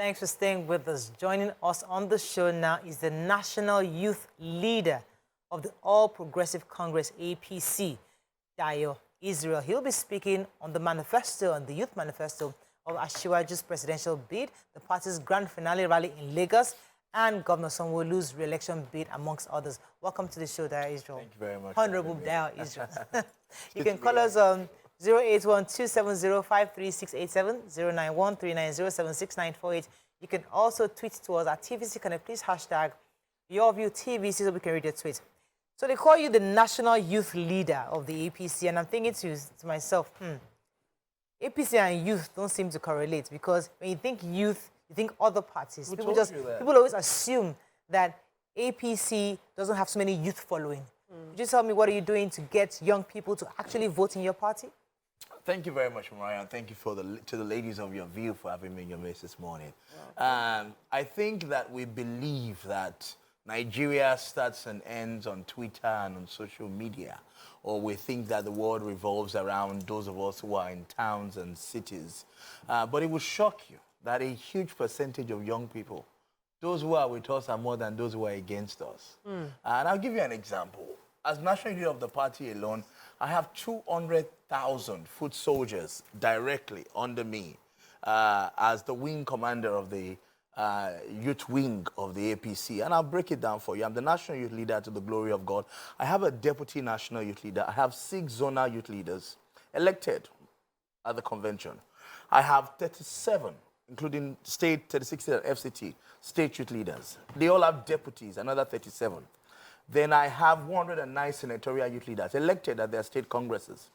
Thanks for staying with us. Joining us on the show now is the National Youth Leader of the All Progressive Congress, APC, Dayo, Isreal. He'll be speaking on the manifesto, on the youth manifesto of Asiwaju's presidential bid, the party's grand finale rally in Lagos, and Governor Sanwo-Olu's re-election bid, amongst others. Welcome to the show, Dayo Isreal. Thank you very much. Honorable Dayo Isreal. You can call us on 081-270-53687, 091-390-76948. You can also tweet to us at TVC Connect. Please hashtag YourViewTVC so we can read your tweet. So they call you the National Youth Leader of the APC, and I'm thinking to myself, APC and youth don't seem to correlate, because when you think youth, you think other parties. People always assume that APC doesn't have so many youth following. Could you tell me, what are you doing to get young people to actually vote in your party? Thank you very much, Mariah, and thank you to the ladies of your view for having me in your midst this morning. I think that we believe that Nigeria starts and ends on Twitter and on social media, or we think that the world revolves around those of us who are in towns and cities. But it will shock you that a huge percentage of young people, those who are with us, are more than those who are against us. And I'll give you an example. As national leader of the party alone, I have 200,000 foot soldiers directly under me as the wing commander of the youth wing of the APC. And I'll break it down for you. I'm the national youth leader to the glory of God. I have a deputy national youth leader. I have 6 zonal youth leaders elected at the convention. I have 37, including state, 36 at FCT, state youth leaders. They all have deputies, another 37. Then I have 109 senatorial youth leaders elected at their state congresses.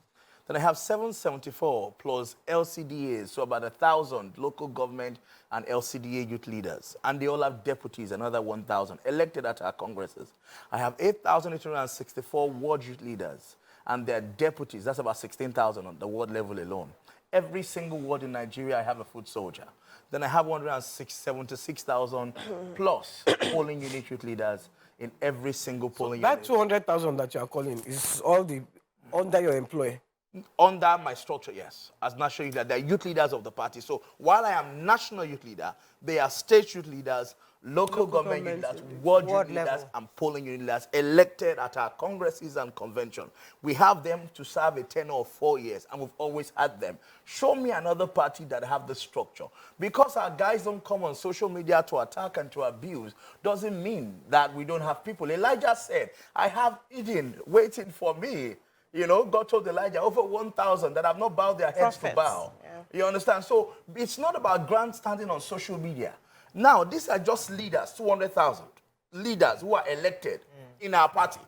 Then I have 774 plus LCDAs, so about 1,000 local government and LCDA youth leaders. And they all have deputies, another 1,000, elected at our congresses. I have 8,864 ward youth leaders and their deputies. That's about 16,000 on the ward level alone. Every single ward in Nigeria, I have a foot soldier. Then I have 176,000 plus polling unit youth leaders in every single polling unit. That 200,000 that you are calling is all under your employ? Under my structure, yes. As national youth leader, they are youth leaders of the party. So while I am national youth leader, they are state youth leaders, local government youth leaders, ward youth leaders, and polling youth leaders elected at our congresses and convention. We have them to serve a tenure of 4 years, and we've always had them. Show me another party that have the structure. Because our guys don't come on social media to attack and to abuse doesn't mean that we don't have people. Elijah said, I have Eden waiting for me. You know, God told Elijah, over 1,000 that have not bowed their heads to bow. Yeah. You understand? So it's not about grandstanding on social media. Now, these are just leaders, 200,000 leaders who are elected in our party,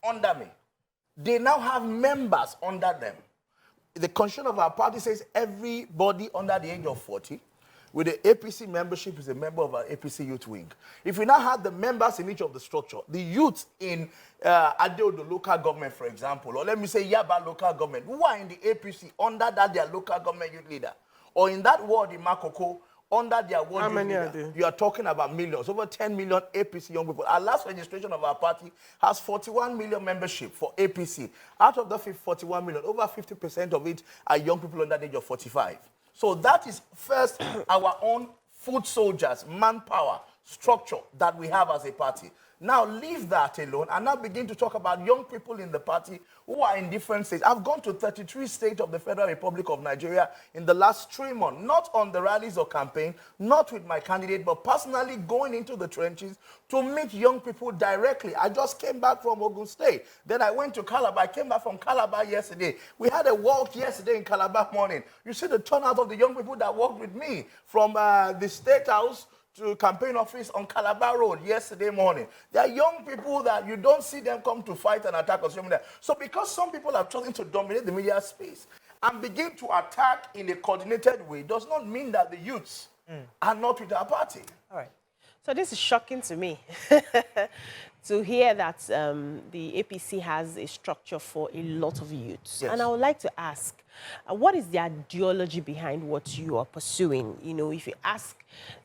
under me. They now have members under them. The constitution of our party says everybody under the age of 40 with the APC membership is a member of our APC youth wing. If we now have the members in each of the structure, the youth in Adeodo local government, for example, or let me say Yaba local government, who are in the APC under that their local government youth leader, or in that ward in Makoko, under their ward youth leader, you are talking about millions, over 10 million APC young people. Our last registration of our party has 41 million membership for APC. Out of the 41 million, over 50% of it are young people under the age of 45. So that is first our own foot soldiers, manpower, structure that we have as a party. Now leave that alone and now begin to talk about young people in the party who are in different states. I've gone to 33 states of the Federal Republic of Nigeria in the last 3 months, not on the rallies or campaign, not with my candidate, but personally going into the trenches to meet young people directly. I just came back from Ogun State. Then I went to Calabar. I came back from Calabar yesterday. We had a walk yesterday in Calabar morning. You see the turnout of the young people that walked with me from the State House to campaign office on Calabar Road yesterday morning. There are young people that you don't see them come to fight and attack on social media. So because some people are trying to dominate the media space and begin to attack in a coordinated way does not mean that the youths are not with our party. All right. So this is shocking to me to hear that the APC has a structure for a lot of youths. Yes. And I would like to ask, what is the ideology behind what you are pursuing? You know, if you ask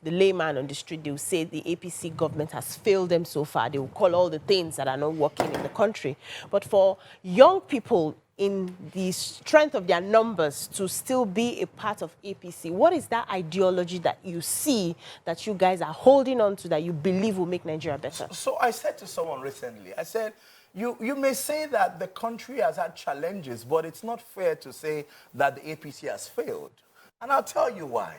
the layman on the street, they will say the APC government has failed them so far. They will call all the things that are not working in the country. But for young people in the strength of their numbers to still be a part of APC? What is that ideology that you see that you guys are holding on to that you believe will make Nigeria better? So I said to someone recently, I said, you may say that the country has had challenges, but it's not fair to say that the APC has failed. And I'll tell you why.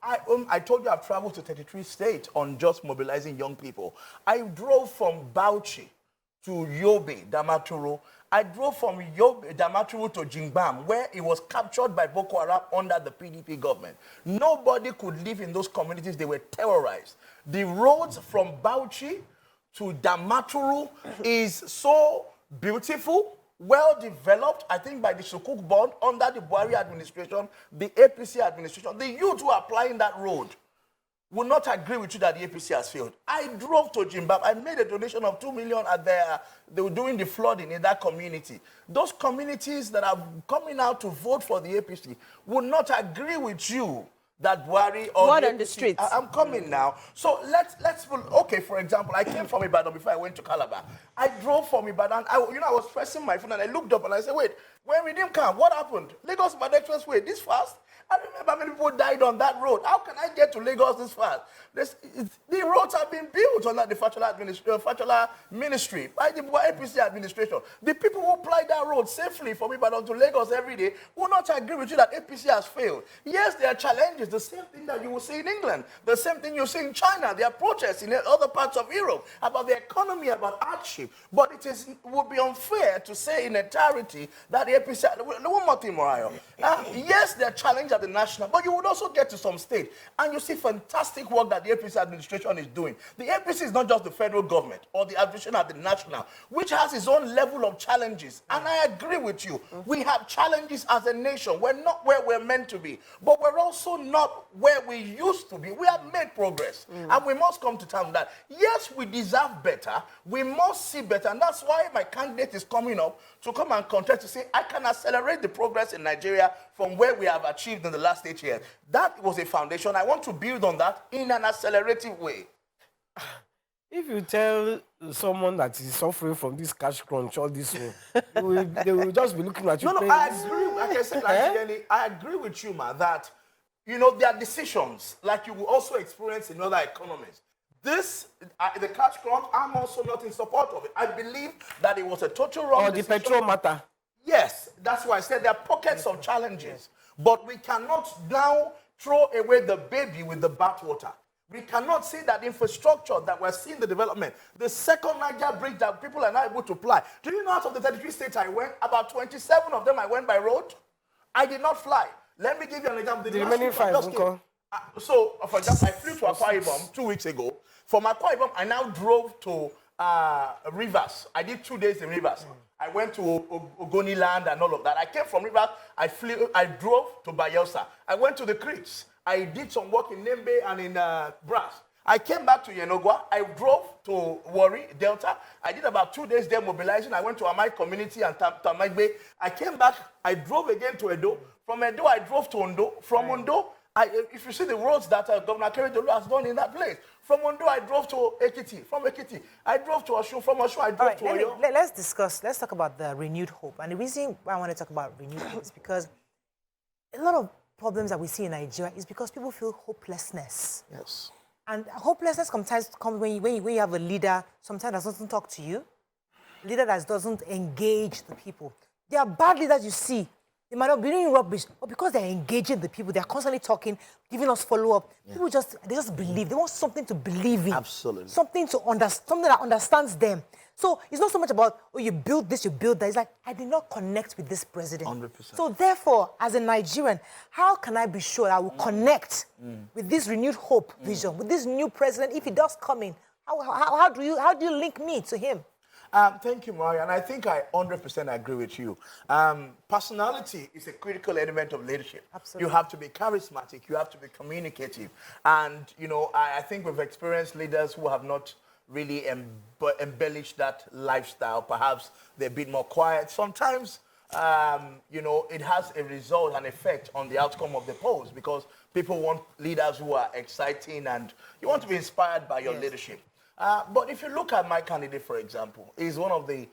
I told you I've traveled to 33 states on just mobilizing young people. I drove from Bauchi to Yobe, Damaturu. I drove from Yobe, Damaturu to Jingbam, where it was captured by Boko Haram under the PDP government. Nobody could live in those communities. They were terrorized. The roads from Bauchi to Damaturu is so beautiful, well developed, I think by the Sukuk board under the Buhari administration, the APC administration. The youth who are applying that road will not agree with you that the APC has failed. I drove to Zimbabwe. I made a donation of 2 million at they were doing the flooding in that community. Those communities that are coming out to vote for the APC will not agree with you that Buhari or What the on the APC streets? I'm coming now. So let's okay, for example, I came from Ibadan before I went to Calabar. I drove from Ibadan. I was pressing my phone and I looked up and I said, wait, when we didn't come, what happened? Lagos Ibadan Expressway, this fast? I remember how many people died on that road. How can I get to Lagos this fast? The roads have been built under the Fashola ministry by the APC administration. The people who apply that road safely from Ibadan to Lagos every day will not agree with you that APC has failed. Yes, there are challenges, the same thing that you will see in England, the same thing you see in China. There are protests in other parts of Europe about the economy, about hardship. But it would be unfair to say in entirety that the APC... One more thing, Morayo. Yes, there are challenges at the national, but you would also get to some state and you see fantastic work that the APC administration is doing. The APC is not just the federal government or the administration at the national, which has its own level of challenges. And I agree with you. We have challenges as a nation. We're not where we're meant to be, but we're also not where we used to be. We have made progress, and we must come to terms with that. Yes, we deserve better. We must see better, and that's why my candidate is coming up to come and contest to say, I can accelerate the progress in Nigeria from where we have achieved in the last 8 years. That was a foundation. I want to build on that in an accelerative way. If you tell someone that is suffering from this cash crunch all this way, they will just be looking at you. No, I agree. Like I said, I agree with you, man, that, you know, there are decisions like you will also experience in other economies. The cash crunch, I'm also not in support of it. I believe that it was a total wrong decision. Or the petrol matter. Yes, that's why I said there are pockets of challenges. But we cannot now throw away the baby with the bathwater. We cannot say that infrastructure that we're seeing the development, the second Niger bridge that people are not able to fly. Do you know out of the 33 states I went, about 27 of them I went by road? I did not fly. Let me give you an example. The remaining 5, so, for example, I flew to Akwa Ibom 2 weeks ago. From Akwa Ibom, I now drove to Rivers. I did 2 days in Rivers. I went to Ogoni Land and all of that. I came from Rivers. I drove to Bayelsa. I went to the creeks. I did some work in Nembe and in Brass. I came back to Yenogwa. I drove to Warri, Delta. I did about 2 days there mobilizing. I went to Amai community and Tamagbe. I came back. I drove again to Edo. From Edo, I drove to Ondo. From Ondo, if you see the roads that Governor Keredolu has done in that place, from Ondo, I drove to Ekiti. From Ekiti, I drove to Osun. From Osun, I drove to Oyo. Let's talk about the renewed hope. And the reason why I want to talk about renewed hope is because a lot of problems that we see in Nigeria is because people feel hopelessness. Yes. And hopelessness sometimes comes when you have a leader sometimes that doesn't talk to you, a leader that doesn't engage the people. There are bad leaders you see. They might not be doing rubbish, but because they're engaging the people, they're constantly talking, giving us follow-up. Yeah. People just believe. They want something to believe in. Absolutely. Something that understands them. So it's not so much about, oh, you build this, you build that. It's like, I did not connect with this president. 100%. So therefore, as a Nigerian, how can I be sure I will connect with this renewed hope vision, with this new president, if he does come in? How do you link me to him? Thank you, Maria, and I think I 100% agree with you. Personality is a critical element of leadership. Absolutely. You have to be charismatic, you have to be communicative. And, you know, I think we've experienced leaders who have not really embellished that lifestyle. Perhaps they're a bit more quiet. Sometimes, you know, it has a result, an effect on the outcome of the polls because people want leaders who are exciting and you want to be inspired by your leadership. But if you look at my candidate, for example, he's one of the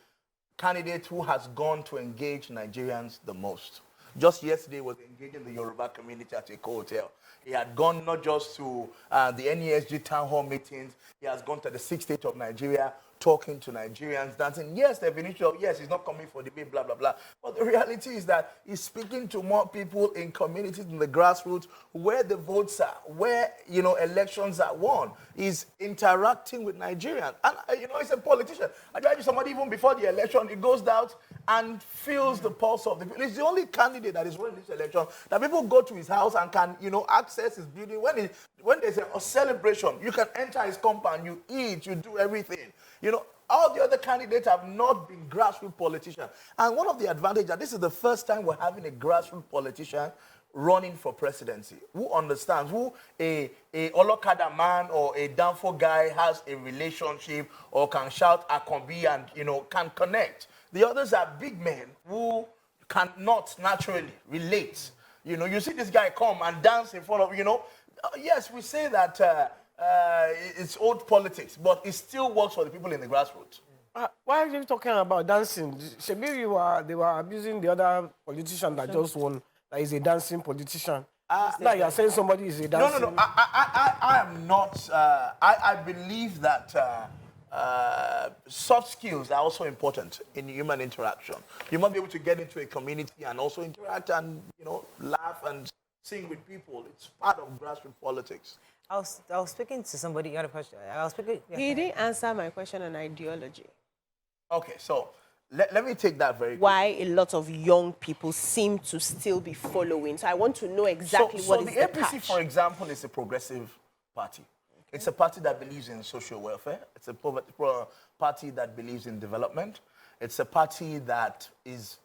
candidate who has gone to engage Nigerians the most. Just yesterday was engaging the Yoruba community at a hotel. He had gone not just to the NESG town hall meetings, he has gone to the 6 states of Nigeria, talking to Nigerians, dancing. Yes, the initial, yes, he's not coming for debate, blah, blah, blah. But the reality is that he's speaking to more people in communities in the grassroots where the votes are, where, you know, elections are won. He's interacting with Nigerians. And, you know, he's a politician. I imagine somebody, even before the election, he goes out and feels the pulse of the people. He's the only candidate that is running this election that people go to his house and can, you know, access his building. When there's a celebration, you can enter his compound, you eat, you do everything. You know, all the other candidates have not been grassroots politicians. And one of the advantages, that this is the first time we're having a grassroots politician running for presidency, who understands, who a Olokada man or a Danfo guy has a relationship or can shout Akombi and, you know, can connect. The others are big men who cannot naturally relate. You know, you see this guy come and dance in front of, you know, yes, we say that it's old politics, but it still works for the people in the grassroots. Why are you talking about dancing? Shebi, they were abusing the other politician that just won, that is a dancing politician. Now you are saying somebody is a dancing... No. I am not... I believe that soft skills are also important in human interaction. You must be able to get into a community and also interact and, you know, laugh and sing with people. It's part of grassroots politics. I was speaking to somebody, you had a question. I was speaking... He didn't answer my question on ideology. Okay, so let me take that very quickly. Why a lot of young people seem to still be following. So I want to know exactly what is the APC, catch. for example, is a progressive party. Okay. It's a party that believes in social welfare. It's a party that believes in development. It's a party that is,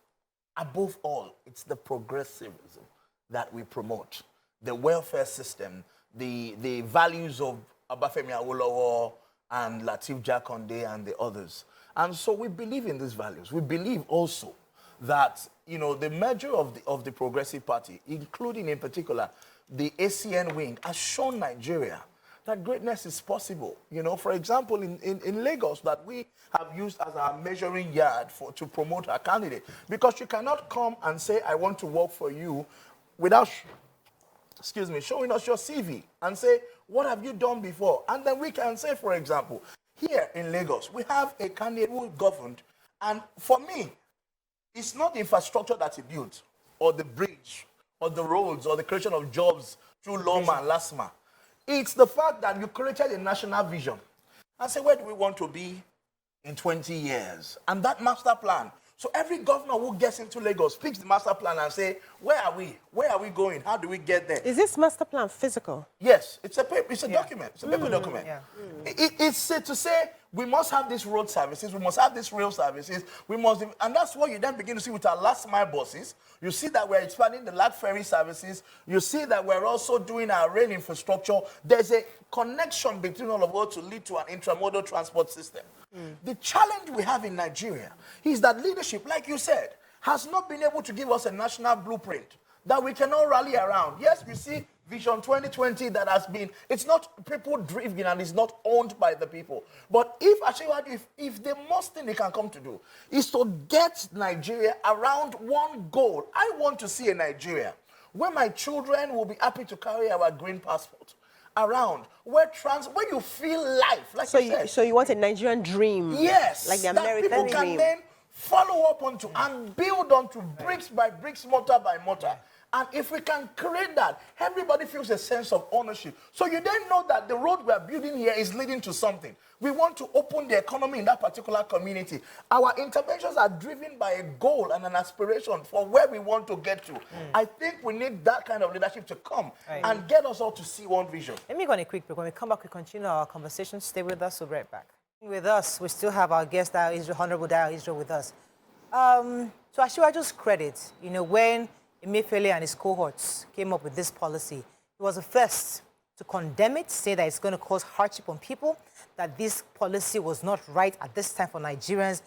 above all, it's the progressivism that we promote. The welfare system, the values of Obafemi Awolowo and Lateef Jakonde and the others. And so we believe in these values. We believe also that, you know, the merger of the Progressive Party, including in particular the ACN wing, has shown Nigeria that greatness is possible. You know, for example, in Lagos, that we have used as our measuring yard to promote our candidate. Because you cannot come and say, I want to work for you without... showing us your CV and say, what have you done before? And then we can say, for example, here in Lagos, we have a candidate who governed, and for me, it's not the infrastructure that he built, or the bridge, or the roads, or the creation of jobs through Loma and Lasma. It's the fact that you created a national vision and say, where do we want to be in 20 years? And that master plan. So every governor who gets into Lagos picks the master plan and say, where are we? Where are we going? How do we get there? Is this master plan physical? Yes, it's a document. It's a paper document. Yeah. It's to say we must have these road services, we must have these rail services, and that's what you then begin to see with our last mile buses. You see that we're expanding the Lag ferry services. You see that we're also doing our rail infrastructure. There's a connection between all of us to lead to an intramodal transport system. The challenge we have in Nigeria is that leadership, like you said, has not been able to give us a national blueprint that we can all rally around. Yes, we see Vision 2020 that has been, it's not people driven and it's not owned by the people. But if the most thing they can come to do is to get Nigeria around one goal. I want to see a Nigeria where my children will be happy to carry our green passport around, where you feel life, like you said. So you want a Nigerian dream? Yes. Like the American that people dream. can then follow up onto and build onto bricks by bricks, mortar by mortar. And if we can create that, everybody feels a sense of ownership. So you then know that the road we are building here is leading to something. We want to open the economy in that particular community. Our interventions are driven by a goal and an aspiration for where we want to get to. I think we need that kind of leadership to come and get us all to see one vision. Let me go on a quick break. When we come back, we continue our conversation. Stay with us. We'll be right back. With us, we still have our guest, Honorable Dayo Isreal, with us. So Asiwaju's credit, you know, when emefiele and his cohorts came up with this policy, he was the first to condemn it, say that it's going to cause hardship on people, that this policy was not right at this time for Nigerians.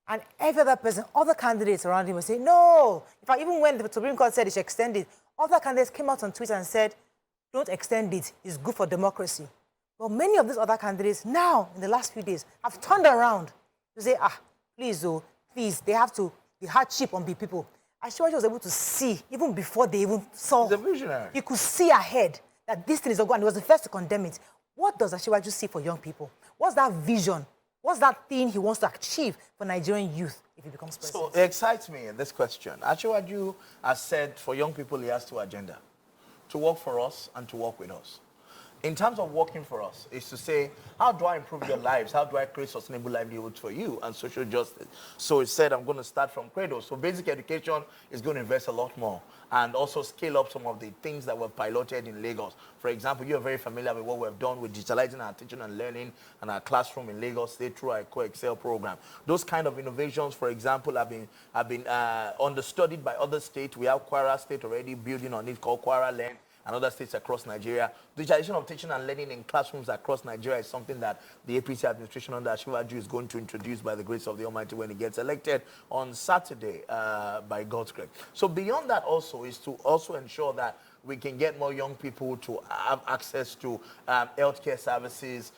And every other person, other candidates around him would say, no. In fact, even when the Supreme Court said it should extend it, other candidates came out on Twitter and said, don't extend it, it's good for democracy. But many of these other candidates now, in the last few days, have turned around to say, please, fees, they have to, the hardship on the people. Ashwaji was able to see, even before they even saw. He's a visionary. He could see ahead that this thing is not going. He was the first to condemn it. What does Ashwaji see for young people? What's that vision? What's that thing he wants to achieve for Nigerian youth if he becomes president? So it excites me in this question. Ashwaji has said for young people he has two agendas: to work for us and to work with us. In terms of working for us, is to say, how do I improve your lives? How do I create sustainable livelihoods for you and social justice? So it said, I'm going to start from cradle. So basic education is going to invest a lot more and also scale up some of the things that were piloted in Lagos. For example, you're very familiar with what we've done with digitalizing our teaching and learning and our classroom in Lagos State through our Co-Excel program. Those kind of innovations, for example, have been understudied by other states. We have Kwara State already building on it called Kwara Learn, and other states across Nigeria. Digitalization of teaching and learning in classrooms across Nigeria is something that the APC administration under Ashwaji is going to introduce by the grace of the Almighty when he gets elected on Saturday by God's grace. So beyond that also is to also ensure that we can get more young people to have access to healthcare services.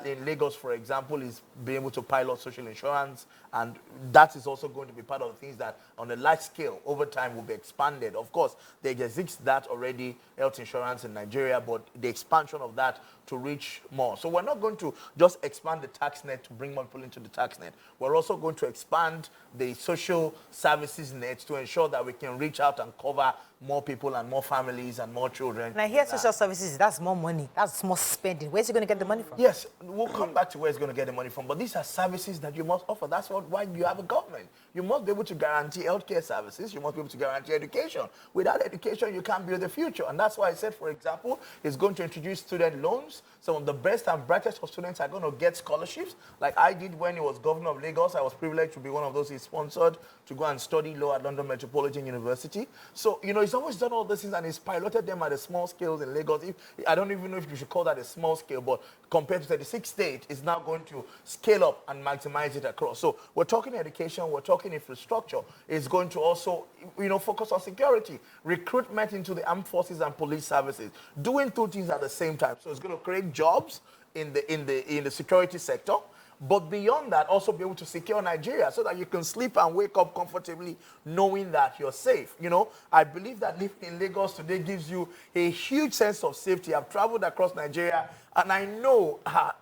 In Lagos, for example, is being able to pilot social insurance, and that is also going to be part of the things that on a large scale over time will be expanded. Of course, there exists that already, health insurance in Nigeria, but the expansion of that to reach more. So we're not going to just expand the tax net to bring more people into the tax net. We're also going to expand the social services net to ensure that we can reach out and cover more people and more families and more children. And I hear social services, that's more money, that's more spending. Where's he going to get the money from? Yes, we'll come back to where he's going to get the money from, but these are services that you must offer. That's why you have a government. You must be able to guarantee healthcare services. You must be able to guarantee education. Without education, you can't build the future. And that's why I said, for example, he's going to introduce student loans. Some of the best and brightest of students are going to get scholarships, like I did when he was governor of Lagos. I was privileged to be one of those he sponsored to go and study law at London Metropolitan University. So, you know, he's always done all these things and he's piloted them at a small scale in Lagos. I don't even know if you should call that a small scale, but compared to 36 states, it's now going to scale up and maximize it across. So we're talking education, we're talking infrastructure. It's going to also, you know, focus on security, recruitment into the armed forces and police services, doing two things at the same time. So it's going to create jobs in the security sector, but beyond that, also be able to secure Nigeria so that you can sleep and wake up comfortably knowing that you're safe. You know, I believe that living in Lagos today gives you a huge sense of safety. I've traveled across Nigeria, and I know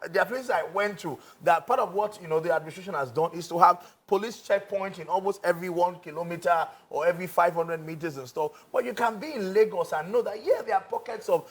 there are places I went to that part of what, you know, the administration has done is to have police checkpoints in almost every 1 kilometer or every 500 meters and stuff. But you can be in Lagos and know that, yeah, there are pockets of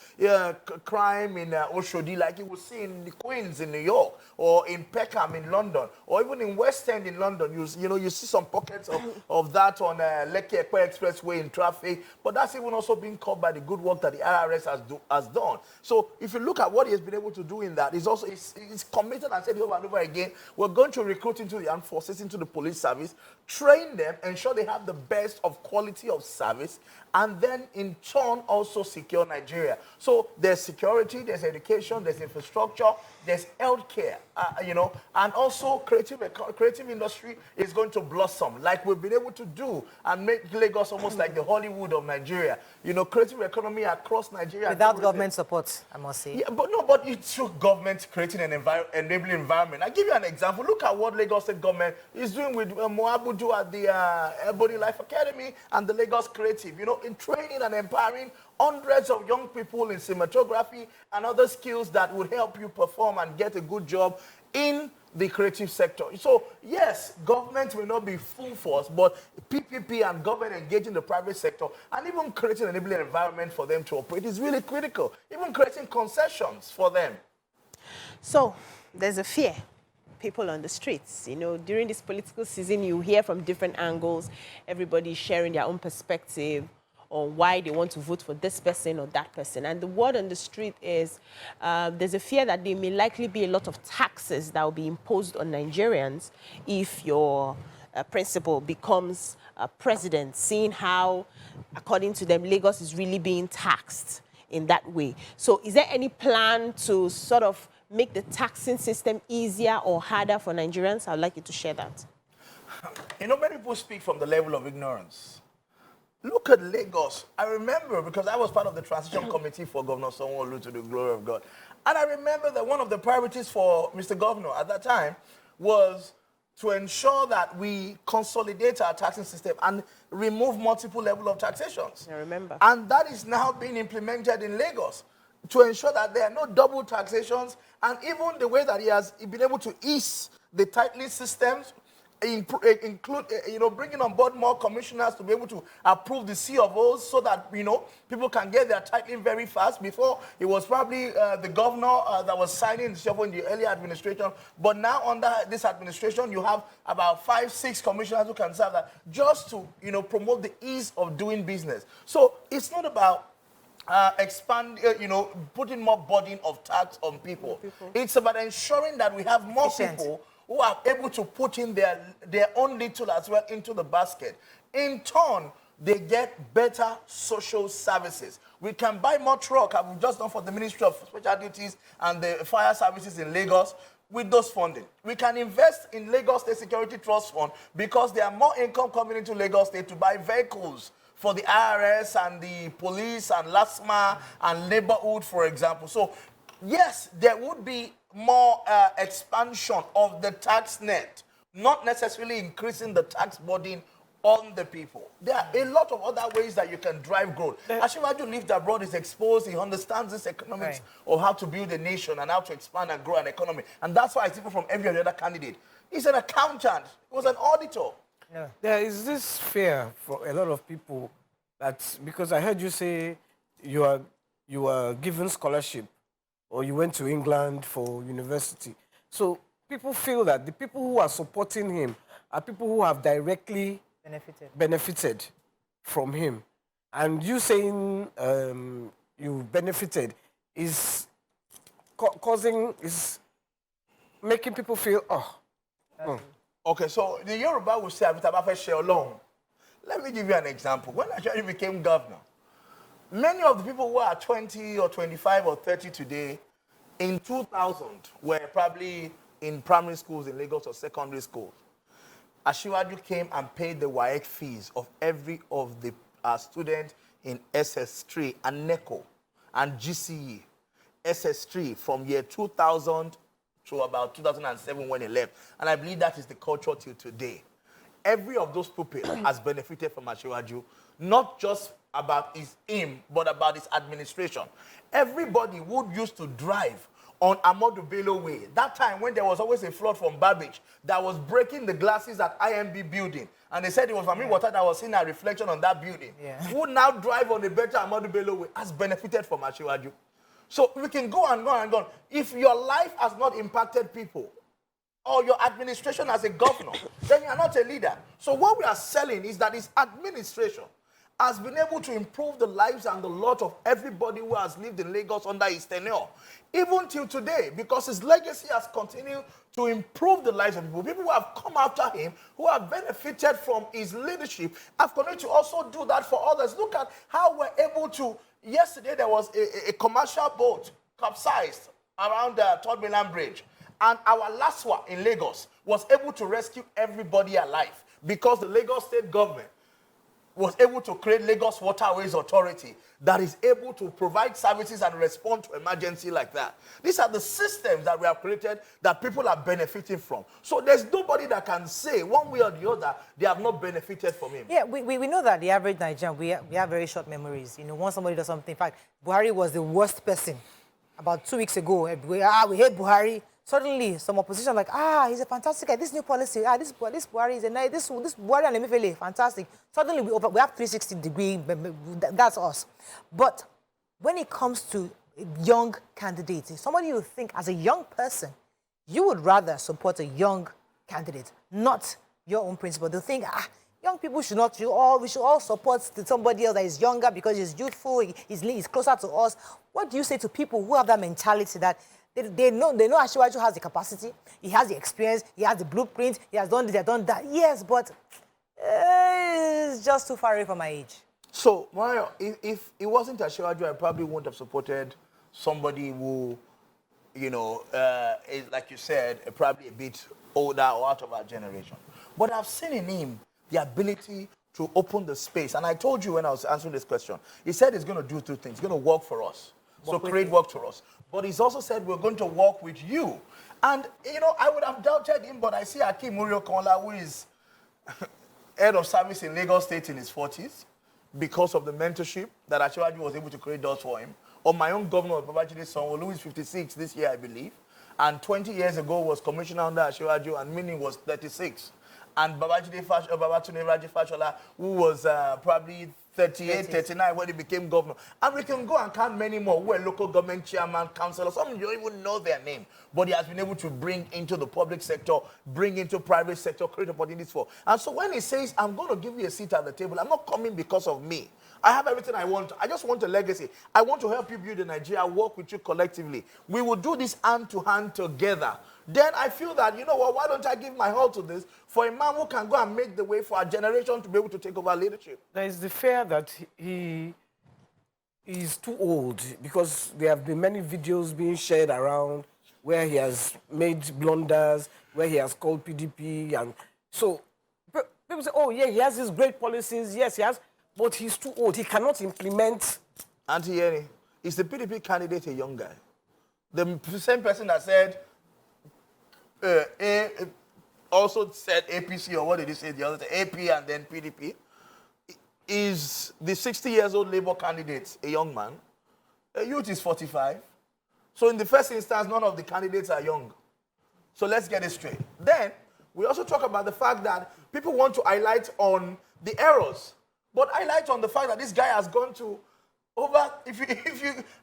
crime in Oshodi, like you will see in the Queens in New York, or in Peckham in London, or even in West End in London. You know, you see some pockets of that on Lekki Ekpe Expressway in traffic. But that's even also being caught by the good work that the IRS has done. So if you look at what he has been able to do in that, he's committed and said over and over again, we're going to recruit into the armed forces, into the police service, train them, ensure they have the best of quality of service, and then in turn also secure Nigeria. So there's security, there's education, there's infrastructure, there's healthcare, you know, and also creative industry is going to blossom like we've been able to do and make Lagos almost like the Hollywood of Nigeria. You know, creative economy across Nigeria. Without government support, I must say. Yeah, but it took government creating an enabling environment. I'll give you an example. Look at what Lagos State government is doing with Moabudu at the Ebony Life Academy and the Lagos Creative, you know, in training and empowering hundreds of young people in cinematography and other skills that would help you perform and get a good job in the creative sector. So, yes, government will not be full force, but PPP and government engaging the private sector and even creating an enabling environment for them to operate is really critical. Even creating concessions for them. So, there's a fear. People on the streets, you know, during this political season, you hear from different angles, everybody sharing their own perspective on why they want to vote for this person or that person. And the word on the street is there's a fear that there may likely be a lot of taxes that will be imposed on Nigerians if your principal becomes president, seeing how, according to them, Lagos is really being taxed in that way. So is there any plan to sort of make the taxing system easier or harder for Nigerians? I'd like you to share that. You know, many people speak from the level of ignorance. Look at Lagos. I remember, because I was part of the transition committee for Governor Sanwo-Olu, to the glory of God. And I remember that one of the priorities for Mr. Governor at that time was to ensure that we consolidate our taxing system and remove multiple levels of taxations. I remember. And that is now being implemented in Lagos to ensure that there are no double taxations, and even the way that he has been able to ease the tightening systems, include, bringing on board more commissioners to be able to approve the C of O's so that, people can get their tightening very fast. Before, it was probably the governor that was signing the CFO in the earlier administration. But now under this administration, you have about 5, 6 commissioners who can serve that just to, promote the ease of doing business. So it's not about putting more burden of tax on people. It's about ensuring that we have more people who are able to put in their own little as well into the basket. In turn, they get better social services. We can buy more truck, as we've just done for the Ministry of Special Duties and the fire services in Lagos with those funding. We can invest in Lagos State Security Trust Fund because there are more income coming into Lagos State to buy vehicles for the IRS and the police and LASMA and neighborhood, for example. So, yes, there would be more expansion of the tax net, not necessarily increasing the tax burden on the people. There are a lot of other ways that you can drive growth. Asiwaju lived abroad, is exposed, he understands this economics of how to build a nation and how to expand and grow an economy. And that's why it's different from every other candidate. He's an accountant, he was an auditor. Yeah. There is this fear for a lot of people that, because I heard you say you are given scholarship or you went to England for university. So people feel that the people who are supporting him are people who have directly benefited from him. And you saying you benefited is making people feel, Okay, so the Yoruba will say, let me give you an example. When I became governor, many of the people who are 20 or 25 or 30 today, in 2000, were probably in primary schools in Lagos or secondary schools. Asiwaju came and paid the WAEC fees of every of the students in SS3 and NECO and GCE. SS3 from year 2000 to about 2007 when he left. And I believe that is the culture till today. Every of those people has benefited from Asiwaju, not just about him, but about his administration. Everybody would used to drive on Amadou Bello Way. That time when there was always a flood from Babbage that was breaking the glasses at IMB building. And they said it was Mami Water that was seeing a reflection on that building. Who now drive on the better Amadou Bello Way has benefited from Asiwaju. So we can go and go and go on. If your life has not impacted people, or your administration as a governor, then you are not a leader. So what we are selling is that his administration has been able to improve the lives and the lot of everybody who has lived in Lagos under his tenure, even till today, because his legacy has continued to improve the lives of people. People who have come after him, who have benefited from his leadership, have continued to also do that for others. Look at how we're able to, yesterday there was a commercial boat capsized around the Third Mainland Bridge. And our LASWA in Lagos was able to rescue everybody alive because the Lagos state government was able to create Lagos Waterways Authority that is able to provide services and respond to emergency like that. These are the systems that we have created that people are benefiting from. So there's nobody that can say one way or the other they have not benefited from him. Yeah, we know that the average Nigerian, we have very short memories. Once somebody does something, in fact, Buhari was the worst person. About 2 weeks ago, we hate Buhari. Suddenly, some opposition like, he's a fantastic guy. This new policy, this Buhari is a nice, this Buhari and emefiele, fantastic. Suddenly, we have 360-degree, that's us. But when it comes to young candidates, somebody you think as a young person, you would rather support a young candidate, not your own principle. They'll think, young people should not, we should all support somebody else that is younger because he's youthful, he's closer to us. What do you say to people who have that mentality that they know Asiwaju has the capacity, he has the experience, he has the blueprint, he has done this, he has done that. Yes, but it's just too far away from my age. So, Mario, if it wasn't Asiwaju, I probably wouldn't have supported somebody who, is, like you said, probably a bit older or out of our generation. But I've seen in him the ability to open the space. And I told you when I was answering this question, he said he's going to do 2 things. He's going to work for us. So create work for us. but he's also said we're going to work with you. And, you know, I would have doubted him, but I see Akeem Uriokola, who is head of service in Lagos State in his 40s, because of the mentorship that Ashwaju was able to create doors for him. Or my own governor, Babajide Sanwo-Olu, who is 56 this year, I believe, and 20 years ago was commissioner under Ashwaju, and Mini was 36. And Babatunde Raji Fashola, who was probably 38, 39 when he became governor. And we can go and count many more who were local government chairman, councillors. Some you don't even know their name. But he has been able to bring into the public sector, bring into private sector, create opportunities for. And so when he says, I'm going to give you a seat at the table, I'm not coming because of me. I have everything I want. I just want a legacy. I want to help you build in Nigeria, work with you collectively. We will do this hand to hand together. Then I feel that, you know what, why don't I give my all to this for a man who can go and make the way for our generation to be able to take over leadership? There is the fear that he is too old, because there have been many videos being shared around where he has made blunders, where he has called PDP. And so people say, oh, yeah, he has these great policies. Yes, he has, but he's too old. He cannot implement. Auntie Yeri, is the PDP candidate a young guy? The same person that said, also said APC, or what did he say the other day, AP and then PDP, is the 60 years old Labour candidate a young man? A youth is 45. So in the first instance, none of the candidates are young. So let's get it straight. Then, we also talk about the fact that people want to highlight on the errors, but highlight on the fact that this guy has gone to over,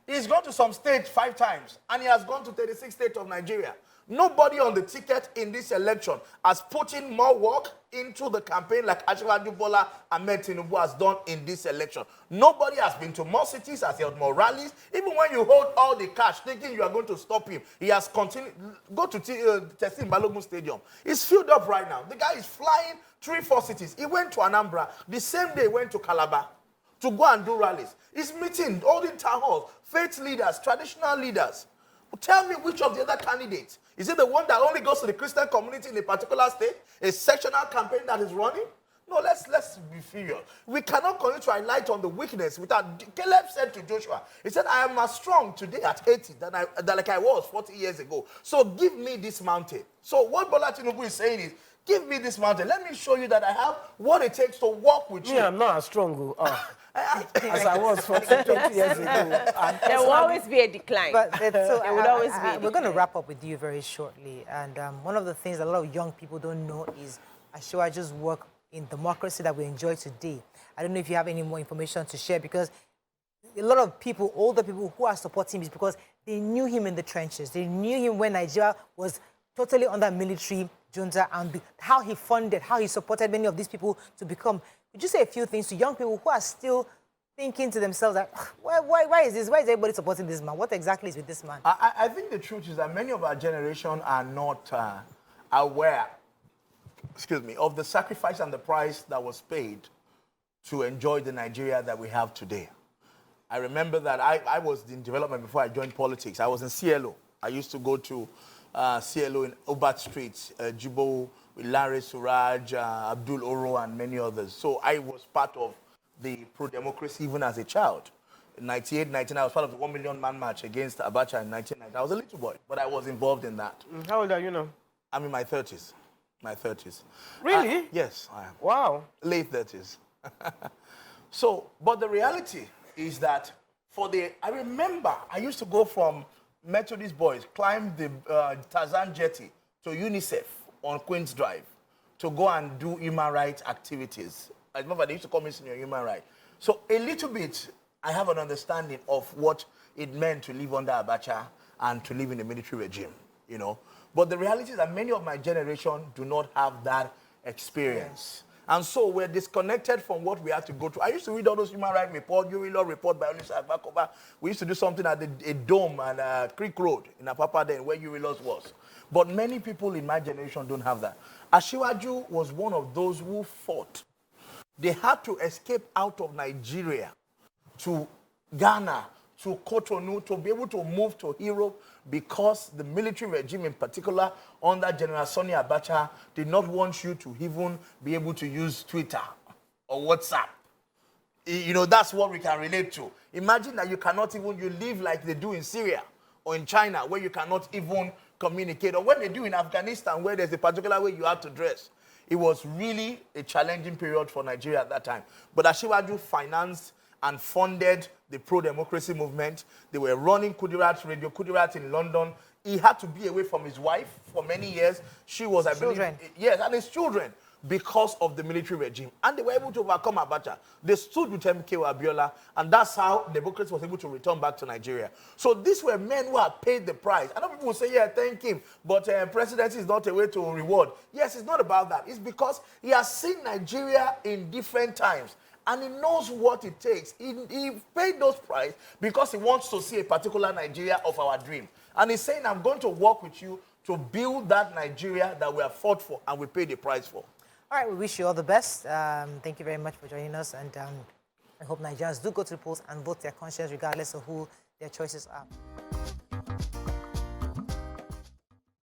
he's gone to some states 5 times, and he has gone to 36 states of Nigeria. Nobody on the ticket in this election has put in more work into the campaign like Asiwaju Bola Ahmed Tinubu has done in this election. Nobody has been to more cities, has held more rallies. Even when you hold all the cash, thinking you are going to stop him, he has continued. Go to Tessin Balogun Stadium. It's filled up right now. The guy is flying 3-4 cities. He went to Anambra. The same day, he went to Calabar to go and do rallies. He's meeting, holding town halls, faith leaders, traditional leaders. Tell me which of the other candidates. Is it the one that only goes to the Christian community in a particular state? A sectional campaign that is running? No, let's be serious. We cannot continue to highlight on the weakness without. Caleb said to Joshua, he said, I am as strong today at 80 than like I was 40 years ago. So give me this mountain. So what Bola Tinubu is saying is, give me this mountain. Let me show you that I have what it takes to walk with you. Yeah, I'm not as strong as I was 20 years ago. There will always be a decline. But there will always be. We're going to wrap up with you very shortly. And one of the things a lot of young people don't know is Asiwaju's work in democracy that we enjoy today. I don't know if you have any more information to share, because a lot of people, older people who are supporting him, is because they knew him in the trenches. They knew him when Nigeria was totally under military junta, and how he funded, how he supported many of these people to become. Would you say a few things to young people who are still thinking to themselves that, why is this? Why is everybody supporting this man? What exactly is with this man? I think the truth is that many of our generation are not aware, of the sacrifice and the price that was paid to enjoy the Nigeria that we have today. I remember that I was in development before I joined politics. I was in CLO. I used to go to CLO in Obat Street, Jibo, with Larry Suraj, Abdul Oro, and many others. So I was part of the pro-democracy even as a child. In 98, 99, I was part of the 1 million man march against Abacha in 1990. I was a little boy, but I was involved in that. How old are you now? I'm in my 30s. My 30s. Really? Yes, I am. Wow. Late 30s. So, but the reality is that I remember I used to go from Methodist boys, climb the Tarzan jetty to UNICEF on Queen's Drive to go and do human rights activities. I remember they used to call me senior human rights. So a little bit, I have an understanding of what it meant to live under Abacha and to live in a military regime, you know. But the reality is that many of my generation do not have that experience. And so we're disconnected from what we have to go through. I used to read all those human rights reports, Law report by Olisa Agbakoba. We used to do something at a dome and Creek Road in Apapa then, where Laws was. But many people in my generation don't have that. Asiwaju was one of those who fought. They had to escape out of Nigeria to Ghana, to Cotonou, to be able to move to Europe, because the military regime in particular under General Sani Abacha did not want you to even be able to use Twitter or WhatsApp. You know, that's what we can relate to. Imagine that you cannot even, you live like they do in Syria, or in China where you cannot even communicate, or when they do in Afghanistan where there's a particular way you have to dress. It was really a challenging period for Nigeria at that time. But Asiwaju financed and funded the pro-democracy movement. They were running Kudirat, Radio Kudirat in London. He had to be away from his wife for many years. She was, I believe, yes, and his children, because of the military regime. And they were able to overcome Abacha. They stood with MKO Abiola, and that's how democracy was able to return back to Nigeria. So these were men who had paid the price. I know people will say, yeah, thank him, but presidency is not a way to reward. Yes, it's not about that. It's because he has seen Nigeria in different times, and he knows what it takes. He paid those price because he wants to see a particular Nigeria of our dream. And he's saying, I'm going to work with you to build that Nigeria that we have fought for and we paid the price for. All right, we wish you all the best. Thank you very much for joining us, and I hope Nigerians do go to the polls and vote their conscience regardless of who their choices are.